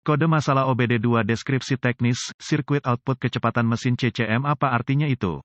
Kode masalah OBD2 deskripsi teknis, Circuit Output Kecepatan Mesin CCM apa artinya itu?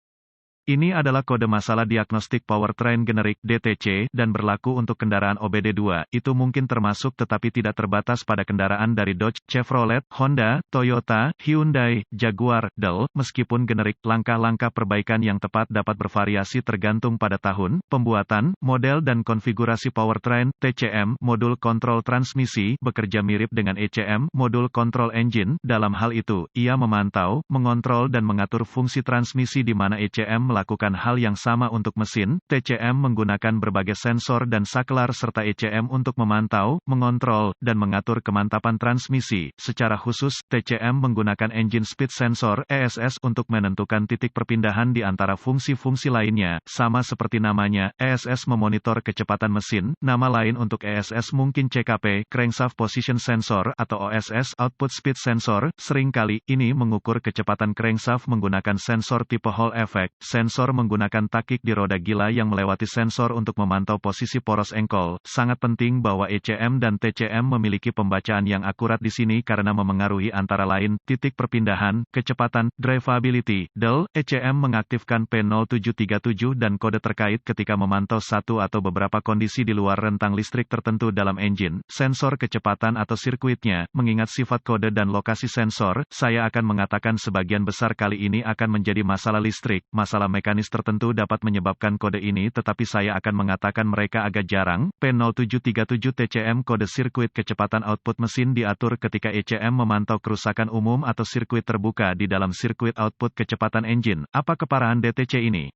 Ini adalah kode masalah diagnostik powertrain generik (DTC) dan berlaku untuk kendaraan OBD2. Itu mungkin termasuk tetapi tidak terbatas pada kendaraan dari Dodge, Chevrolet, Honda, Toyota, Hyundai, Jaguar, Dell. Meskipun generik, langkah-langkah perbaikan yang tepat dapat bervariasi tergantung pada tahun, pembuatan, model dan konfigurasi powertrain. TCM, modul kontrol transmisi, bekerja mirip dengan ECM, modul kontrol engine. Dalam hal itu, ia memantau, mengontrol dan mengatur fungsi transmisi di mana ECM melakukan hal yang sama untuk mesin. TCM menggunakan berbagai sensor dan saklar serta ECM untuk memantau, mengontrol, dan mengatur kemantapan transmisi. Secara khusus, TCM menggunakan Engine Speed Sensor (ESS) untuk menentukan titik perpindahan di antara fungsi-fungsi lainnya. Sama seperti namanya, ESS memonitor kecepatan mesin. Nama lain untuk ESS mungkin CKP, Crankshaft Position Sensor, atau OSS, Output Speed Sensor. Seringkali, ini mengukur kecepatan crankshaft menggunakan sensor tipe Hall Effect. Sensor menggunakan takik di roda gila yang melewati sensor untuk memantau posisi poros engkol. Sangat penting bahwa ECM dan TCM memiliki pembacaan yang akurat di sini karena memengaruhi antara lain, titik perpindahan, kecepatan, drivability. Dell, ECM mengaktifkan P0737 dan kode terkait ketika memantau satu atau beberapa kondisi di luar rentang listrik tertentu dalam engine, sensor kecepatan atau sirkuitnya. Mengingat sifat kode dan lokasi sensor, saya akan mengatakan sebagian besar kali ini akan menjadi masalah listrik. Masalah mekanis tertentu dapat menyebabkan kode ini tetapi saya akan mengatakan mereka agak jarang. P0737 TCM kode sirkuit kecepatan output mesin diatur ketika ECM memantau kerusakan umum atau sirkuit terbuka di dalam sirkuit output kecepatan engine. Apa keparahan DTC ini?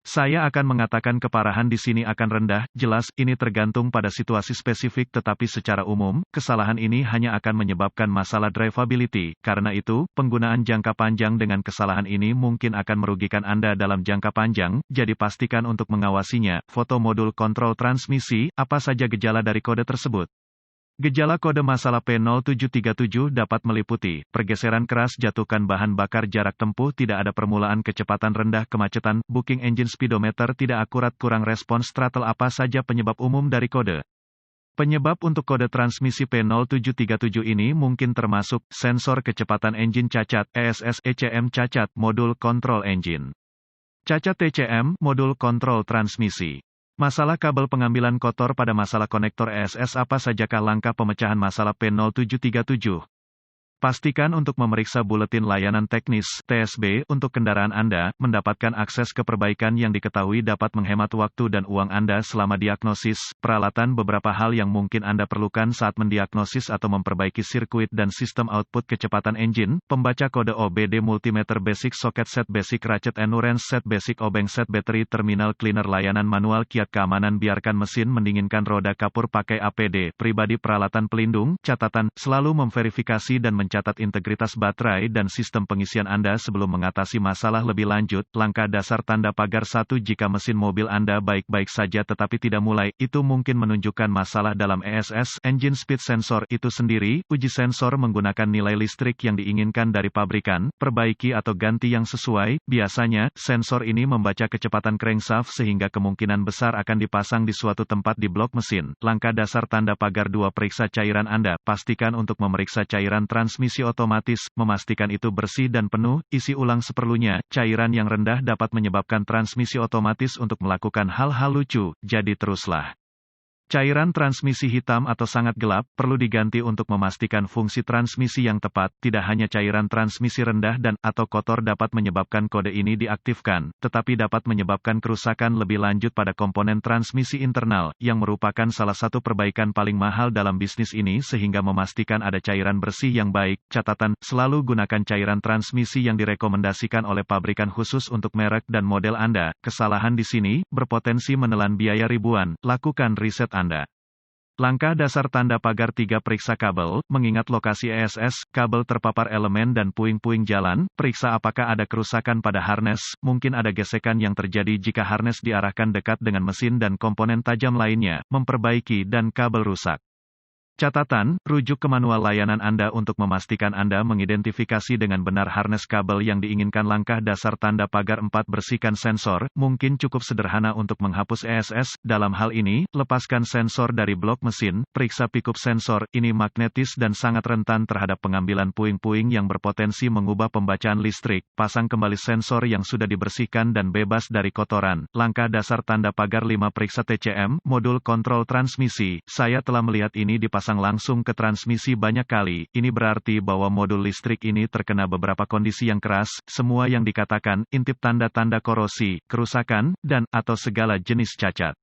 Saya akan mengatakan keparahan di sini akan rendah. Jelas, ini tergantung pada situasi spesifik tetapi secara umum, kesalahan ini hanya akan menyebabkan masalah drivability. Karena itu, penggunaan jangka panjang dengan kesalahan ini mungkin akan merugikan Anda dalam jangka panjang, jadi pastikan untuk mengawasinya. Foto modul kontrol transmisi, apa saja gejala dari kode tersebut? Gejala kode masalah P0737 dapat meliputi, pergeseran keras jatuhkan bahan bakar jarak tempuh tidak ada permulaan kecepatan rendah kemacetan, booking engine speedometer tidak akurat kurang respons throttle apa saja penyebab umum dari kode. Penyebab untuk kode transmisi P0737 ini mungkin termasuk, sensor kecepatan engine cacat, ESS ECM cacat, modul kontrol engine cacat TCM, modul kontrol transmisi. Masalah kabel pengambilan kotor pada masalah konektor ESS apa sajakah langkah pemecahan masalah P0737? Pastikan untuk memeriksa buletin layanan teknis (TSB) untuk kendaraan Anda. Mendapatkan akses ke perbaikan yang diketahui dapat menghemat waktu dan uang Anda selama diagnosis. Peralatan beberapa hal yang mungkin Anda perlukan saat mendiagnosis atau memperbaiki sirkuit dan sistem output kecepatan engine. Pembaca kode OBD multimeter basic socket set basic ratchet endurance set basic obeng set battery terminal cleaner layanan manual kiat keamanan biarkan mesin mendinginkan roda kapur pakai APD pribadi peralatan pelindung. Catatan, selalu memverifikasi dan mencatat integritas baterai dan sistem pengisian Anda sebelum mengatasi masalah lebih lanjut. Langkah dasar tanda pagar 1 jika mesin mobil Anda baik-baik saja tetapi tidak mulai, itu mungkin menunjukkan masalah dalam ESS, engine speed sensor itu sendiri. Uji sensor menggunakan nilai listrik yang diinginkan dari pabrikan, perbaiki atau ganti yang sesuai. Biasanya, sensor ini membaca kecepatan crankshaft sehingga kemungkinan besar akan dipasang di suatu tempat di blok mesin. Langkah dasar tanda pagar 2 periksa cairan Anda. Pastikan untuk memeriksa cairan transmisi otomatis, memastikan itu bersih dan penuh, isi ulang seperlunya. Cairan yang rendah dapat menyebabkan transmisi otomatis untuk melakukan hal-hal lucu, jadi teruslah. Cairan transmisi hitam atau sangat gelap, perlu diganti untuk memastikan fungsi transmisi yang tepat. Tidak hanya cairan transmisi rendah dan atau kotor dapat menyebabkan kode ini diaktifkan, tetapi dapat menyebabkan kerusakan lebih lanjut pada komponen transmisi internal, yang merupakan salah satu perbaikan paling mahal dalam bisnis ini sehingga memastikan ada cairan bersih yang baik. Catatan, selalu gunakan cairan transmisi yang direkomendasikan oleh pabrikan khusus untuk merek dan model Anda. Kesalahan di sini, berpotensi menelan biaya ribuan. Lakukan riset Anda. Langkah dasar tanda pagar 3 periksa kabel, mengingat lokasi ESS, kabel terpapar elemen dan puing-puing jalan, periksa apakah ada kerusakan pada harness, mungkin ada gesekan yang terjadi jika harness diarahkan dekat dengan mesin dan komponen tajam lainnya, memperbaiki dan kabel rusak. Catatan, rujuk ke manual layanan Anda untuk memastikan Anda mengidentifikasi dengan benar harness kabel yang diinginkan. Langkah dasar tanda pagar 4. Bersihkan sensor, mungkin cukup sederhana untuk menghapus ESS. Dalam hal ini, lepaskan sensor dari blok mesin, periksa pikup sensor, ini magnetis dan sangat rentan terhadap pengambilan puing-puing yang berpotensi mengubah pembacaan listrik. Pasang kembali sensor yang sudah dibersihkan dan bebas dari kotoran. Langkah dasar tanda pagar 5. Periksa TCM, modul kontrol transmisi. Saya telah melihat ini dipasang langsung ke transmisi banyak kali. Ini berarti bahwa modul listrik ini terkena beberapa kondisi yang keras. Semua yang dikatakan, intip tanda-tanda korosi, kerusakan, dan atau segala jenis cacat.